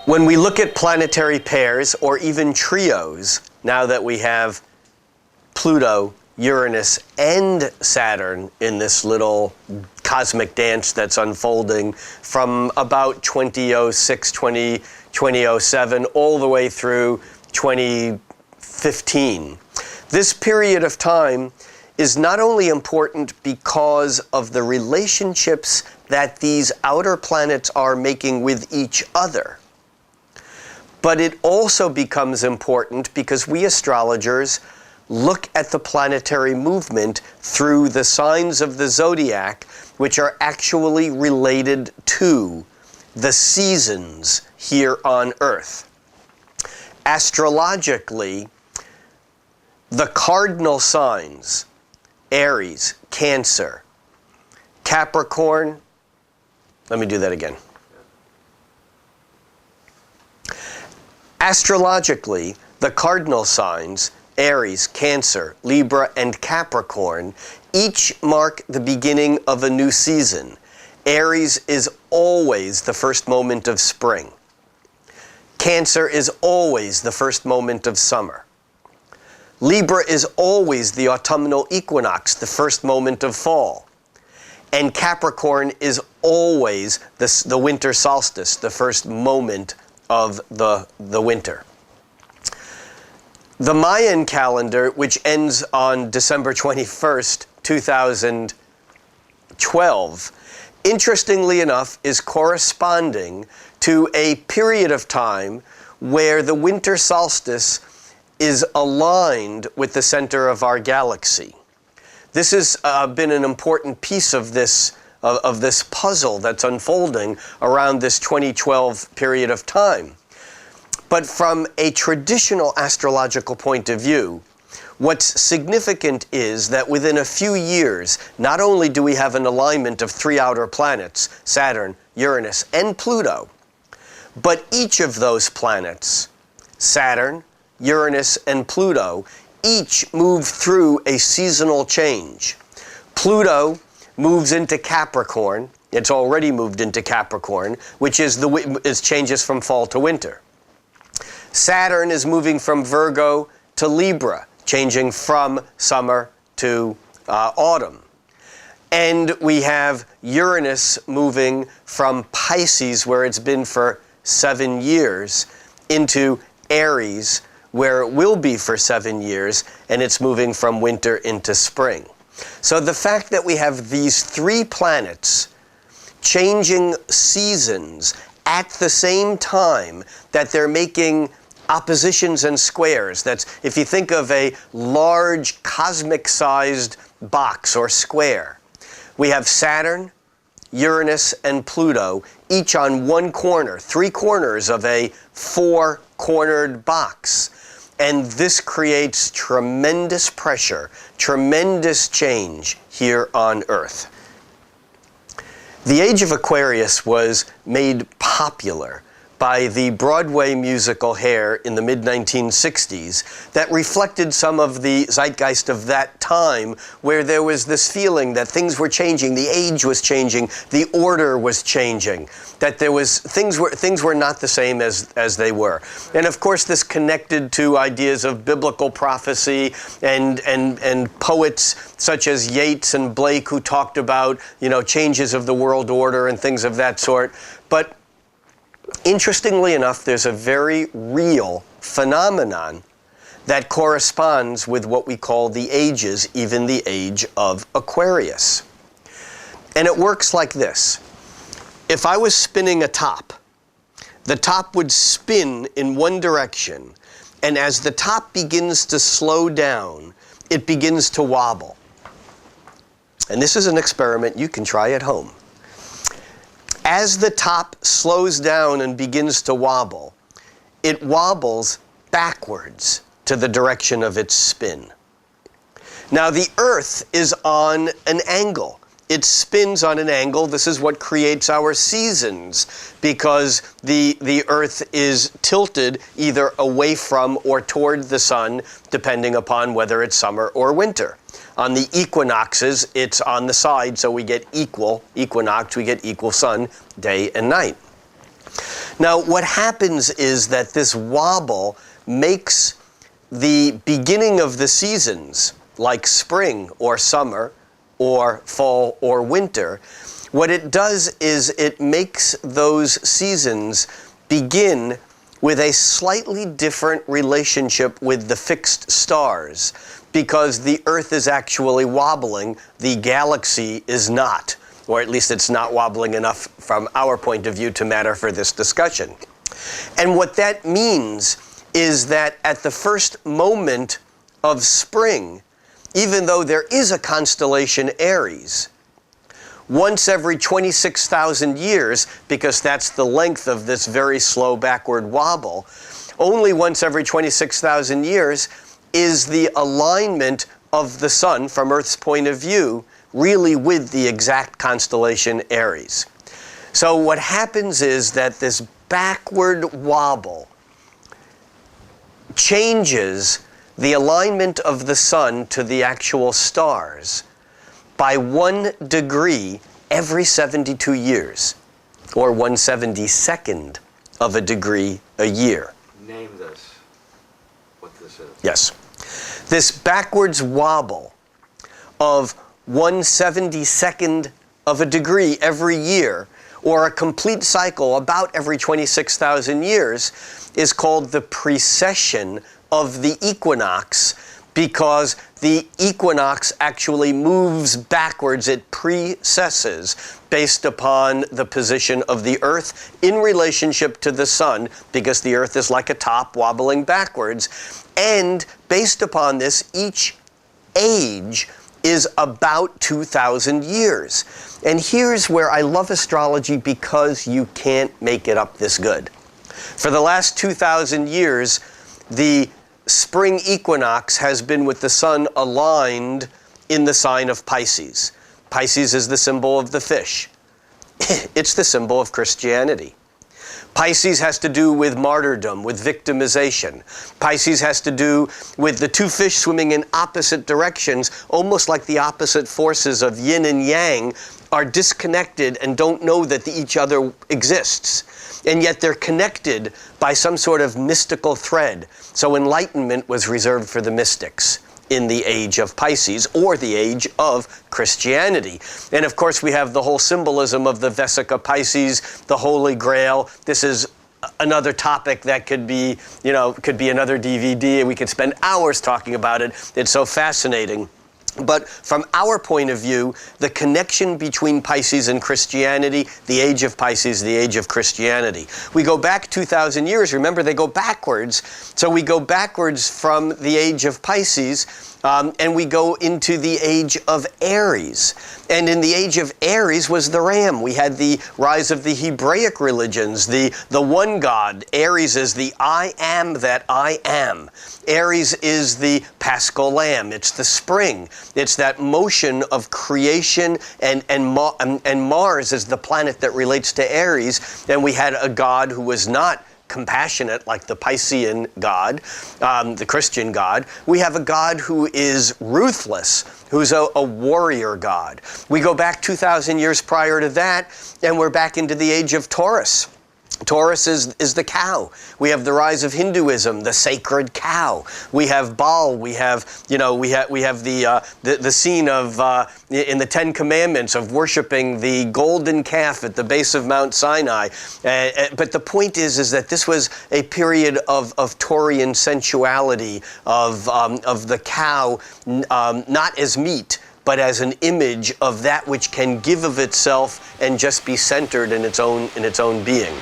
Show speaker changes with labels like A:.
A: When we look at planetary pairs or even trios, now that we have Pluto, Uranus, and Saturn in this little cosmic dance that's unfolding from about 2006, 2007, all the way through 2015. This period of time is not only important because of the relationships that these outer planets are making with each other, but it also becomes important because we astrologers look at the planetary movement through the signs of the zodiac, which are actually related to the seasons here on Earth. Astrologically, the cardinal signs, Aries, Cancer, Capricorn, let me do that again. Astrologically, the cardinal signs, Aries, Cancer, Libra, and Capricorn, each mark the beginning of a new season. Aries is always the first moment of spring. Cancer is always the first moment of summer. Libra is always the autumnal equinox, the first moment of fall. And Capricorn is always the winter solstice, the first moment of the winter. The Mayan calendar, which ends on December 21st, 2012, interestingly enough, is corresponding to a period of time where the winter solstice is aligned with the center of our galaxy. This has been an important piece of this puzzle that's unfolding around this 2012 period of time. But from a traditional astrological point of view, what's significant is that within a few years, not only do we have an alignment of three outer planets, Saturn, Uranus, and Pluto, but each of those planets, Saturn, Uranus, and Pluto, each move through a seasonal change. Pluto moves into Capricorn. It's already moved into Capricorn, which is changes from fall to winter. Saturn is moving from Virgo to Libra, changing from summer to autumn. And we have Uranus moving from Pisces, where it's been for 7 years, into Aries, where it will be for 7 years, and it's moving from winter into spring. So the fact that we have these three planets changing seasons at the same time that they're making oppositions and squares. That's, if you think of a large cosmic-sized box or square, we have Saturn, Uranus, and Pluto, each on one corner, three corners of a four-cornered box. And this creates tremendous pressure, tremendous change here on Earth. The Age of Aquarius was made popular by the Broadway musical Hair in the mid-1960s that reflected some of the zeitgeist of that time, where there was this feeling that things were changing, the age was changing, the order was changing, that there was things were not the same as they were. And of course this connected to ideas of biblical prophecy and poets such as Yeats and Blake, who talked about, you know, changes of the world order and things of that sort. But interestingly enough, there's a very real phenomenon that corresponds with what we call the ages, even the age of Aquarius. And it works like this. If I was spinning a top, the top would spin in one direction, and as the top begins to slow down, it begins to wobble. And this is an experiment you can try at home. As the top slows down and begins to wobble, it wobbles backwards to the direction of its spin. Now the Earth is on an angle. It spins on an angle. This is what creates our seasons, because the Earth is tilted either away from or toward the sun, depending upon whether it's summer or winter. On the equinoxes, it's on the side, so we get equal equinox, we get equal sun, day and night. Now, what happens is that this wobble makes the beginning of the seasons, like spring or summer or fall or winter, what it does is it makes those seasons begin with a slightly different relationship with the fixed stars, because the Earth is actually wobbling, the galaxy is not, or at least it's not wobbling enough from our point of view to matter for this discussion. And what that means is that at the first moment of spring, even though there is a constellation Aries, once every 26,000 years, because that's the length of this very slow backward wobble, only once every 26,000 years is the alignment of the sun, from Earth's point of view, really with the exact constellation Aries. So what happens is that this backward wobble changes the alignment of the sun to the actual stars by 1 degree every 72 years, or 1/72nd of a degree a year.
B: Name this, what this is.
A: Yes. This backwards wobble of 1/72nd of a degree every year, or a complete cycle about every 26,000 years, is called the precession of the equinox, because the equinox actually moves backwards. It precesses based upon the position of the Earth in relationship to the sun, because the Earth is like a top wobbling backwards. And based upon this, each age is about 2,000 years. And here's where I love astrology, because you can't make it up this good. For the last 2,000 years, the spring equinox has been with the sun aligned in the sign of Pisces. Pisces is the symbol of the fish. It's the symbol of Christianity. Pisces has to do with martyrdom, with victimization. Pisces has to do with the two fish swimming in opposite directions, almost like the opposite forces of yin and yang are disconnected and don't know that each other exists. And yet they're connected by some sort of mystical thread. So enlightenment was reserved for the mystics in the age of Pisces, or the age of Christianity. And of course we have the whole symbolism of the Vesica Pisces, the Holy Grail. This is another topic that could be, could be another DVD, and we could spend hours talking about it. It's so fascinating. But from our point of view, the connection between Pisces and Christianity, the age of Pisces, the age of Christianity. We go back 2,000 years. Remember, they go backwards. So we go backwards from the age of Pisces, and we go into the age of Aries. And in the age of Aries was the ram. We had the rise of the Hebraic religions, the one God. Aries is the I am that I am. Aries is the Paschal Lamb. It's the spring. It's that motion of creation, and Mars is the planet that relates to Aries. And we had a God who was not compassionate like the Piscean God, the Christian God. We have a God who is ruthless, who's a warrior God. We go back 2,000 years prior to that, and we're back into the age of Taurus. Taurus is the cow. We have the rise of Hinduism, the sacred cow. We have Baal. We have the scene of in the Ten Commandments of worshiping the golden calf at the base of Mount Sinai. But the point is that this was a period of Taurian sensuality, of the cow, not as meat, but as an image of that which can give of itself and just be centered in its own being.